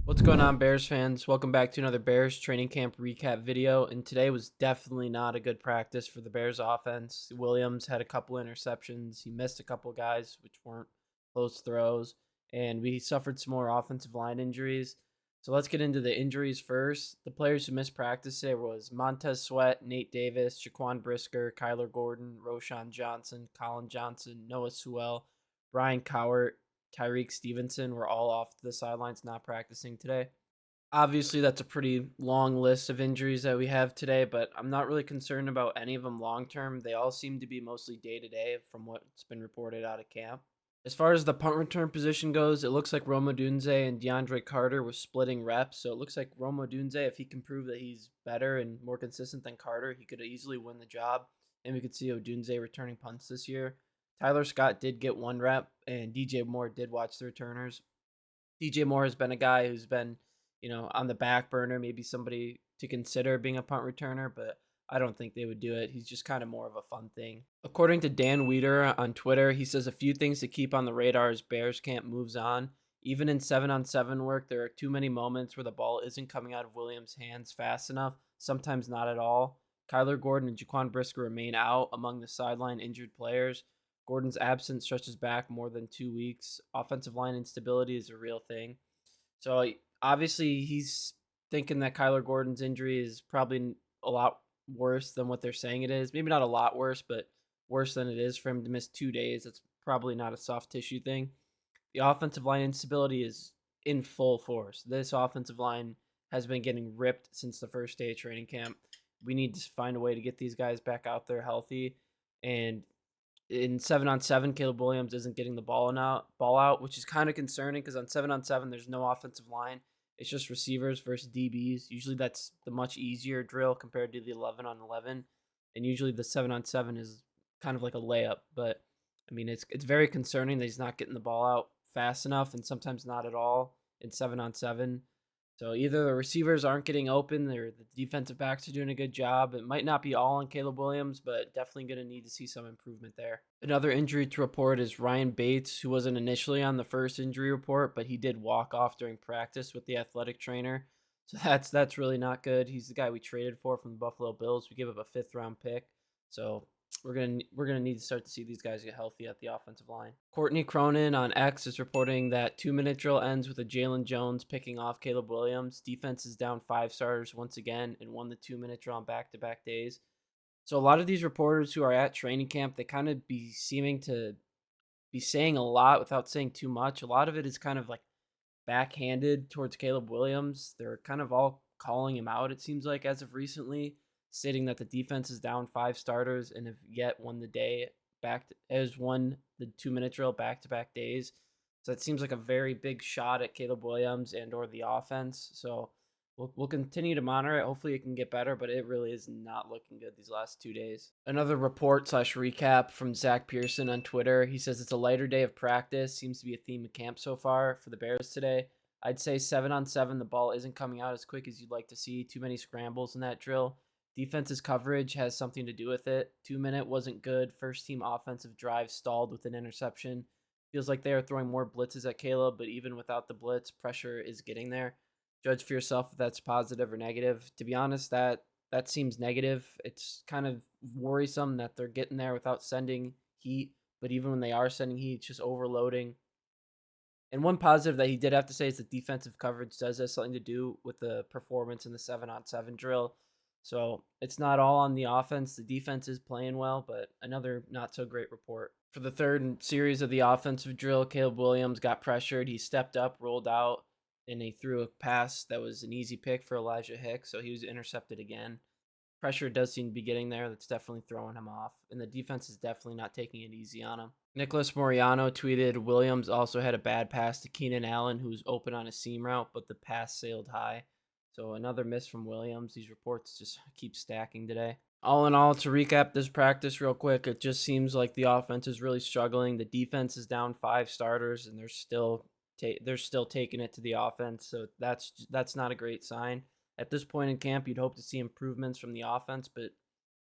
What's going on, Bears fans? Welcome back to another Bears training camp recap video. And today was definitely not a good practice for the Bears offense. Williams had a couple interceptions. He missed a couple guys, which weren't close throws. And we suffered some more offensive line injuries. So let's get into the injuries first. The players who missed practice today was Montez Sweat, Nate Davis, Jaquan Brisker, Kyler Gordon, Roshan Johnson, Colin Johnson, Noah Sewell, Brian Cowart, Tyreek Stevenson were all off the sidelines, not practicing today. Obviously, that's a pretty long list of injuries that we have today, but I'm not really concerned about any of them long term. They all seem to be mostly day to day from what's been reported out of camp. As far as the punt return position goes, it looks like Roma Dunze and DeAndre Carter was splitting reps. So it looks like Roma Dunze, if he can prove that he's better and more consistent than Carter, he could easily win the job. And we could see Odunze returning punts this year. Tyler Scott did get one rep, and DJ Moore did watch the returners. DJ Moore has been a guy who's been, on the back burner, maybe somebody to consider being a punt returner, but I don't think they would do it. He's just kind of more of a fun thing. According to Dan Weeder on Twitter, he says a few things to keep on the radar as Bears camp moves on. Even in 7-on-7 work, there are too many moments where the ball isn't coming out of Williams' hands fast enough, sometimes not at all. Kyler Gordon and Jaquan Brisker remain out among the sideline injured players. Gordon's absence stretches back more than 2 weeks. Offensive line instability is a real thing. So obviously he's thinking that Kyler Gordon's injury is probably a lot worse than what they're saying it is. Maybe not a lot worse, but worse than it is for him to miss 2 days. That's probably not a soft tissue thing. The offensive line instability is in full force. This offensive line has been getting ripped since the first day of training camp. We need to find a way to get these guys back out there healthy. And in 7-on-7, Caleb Williams isn't getting the ball out, which is kind of concerning because on 7-on-7 there's no offensive line. It's just receivers versus DBs. Usually that's the much easier drill compared to the 11-on-11, and usually the 7-on-7 is kind of like a layup. But I mean, it's very concerning that he's not getting the ball out fast enough, and sometimes not at all in 7-on-7. So either the receivers aren't getting open, or the defensive backs are doing a good job. It might not be all on Caleb Williams, but definitely going to need to see some improvement there. Another injury to report is Ryan Bates, who wasn't initially on the first injury report, but he did walk off during practice with the athletic trainer. So that's really not good. He's the guy we traded for from the Buffalo Bills. We gave up a fifth-round pick. So we're gonna need to start to see these guys get healthy at the offensive line. Courtney Cronin on X is reporting that 2-minute drill ends with a Jalen Jones picking off Caleb Williams. Defense is down 5 starters once again and won the 2-minute drill on back-to-back days. So a lot of these reporters who are at training camp, they kind of be seeming to be saying a lot without saying too much. A lot of it is kind of like backhanded towards Caleb Williams. They're kind of all calling him out, it seems like, as of recently, stating that the defense is down 5 starters and have yet won has won the 2-minute drill back-to-back days. So it seems like a very big shot at Caleb Williams and or the offense. So we'll continue to monitor it. Hopefully it can get better, but it really is not looking good these last 2 days. Another report / recap from Zach Pearson on Twitter. He says it's a lighter day of practice. Seems to be a theme of camp so far for the Bears today. I'd say 7-on-7, the ball isn't coming out as quick as you'd like to see. Too many scrambles in that drill. Defense's coverage has something to do with it. 2-minute wasn't good. First team offensive drive stalled with an interception. Feels like they are throwing more blitzes at Caleb, but even without the blitz, pressure is getting there. Judge for yourself if that's positive or negative. To be honest, that seems negative. It's kind of worrisome that they're getting there without sending heat, but even when they are sending heat, it's just overloading. And one positive that he did have to say is that defensive coverage does have something to do with the performance in the 7-on-7 drill. So it's not all on the offense. The defense is playing well, but another not so great report. For the third series of the offensive drill, Caleb Williams got pressured. He stepped up, rolled out, and he threw a pass that was an easy pick for Elijah Hicks. So he was intercepted again. Pressure does seem to be getting there. That's definitely throwing him off. And the defense is definitely not taking it easy on him. Nicholas Moriano tweeted Williams also had a bad pass to Keenan Allen, who was open on a seam route, but the pass sailed high. So another miss from Williams. These reports just keep stacking today. All in all, to recap this practice real quick, it just seems like the offense is really struggling. The defense is down 5 starters, and they're still taking it to the offense. So that's not a great sign. At this point in camp, you'd hope to see improvements from the offense, but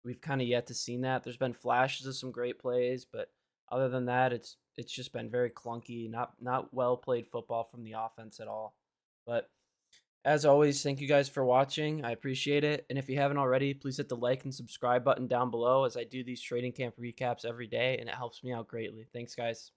we've kind of yet to see that. There's been flashes of some great plays, but other than that, it's just been very clunky, not well played football from the offense at all. But As always, thank you guys for watching. I appreciate it. And if you haven't already, please hit the like and subscribe button down below as I do these training camp recaps every day, and it helps me out greatly. Thanks, guys.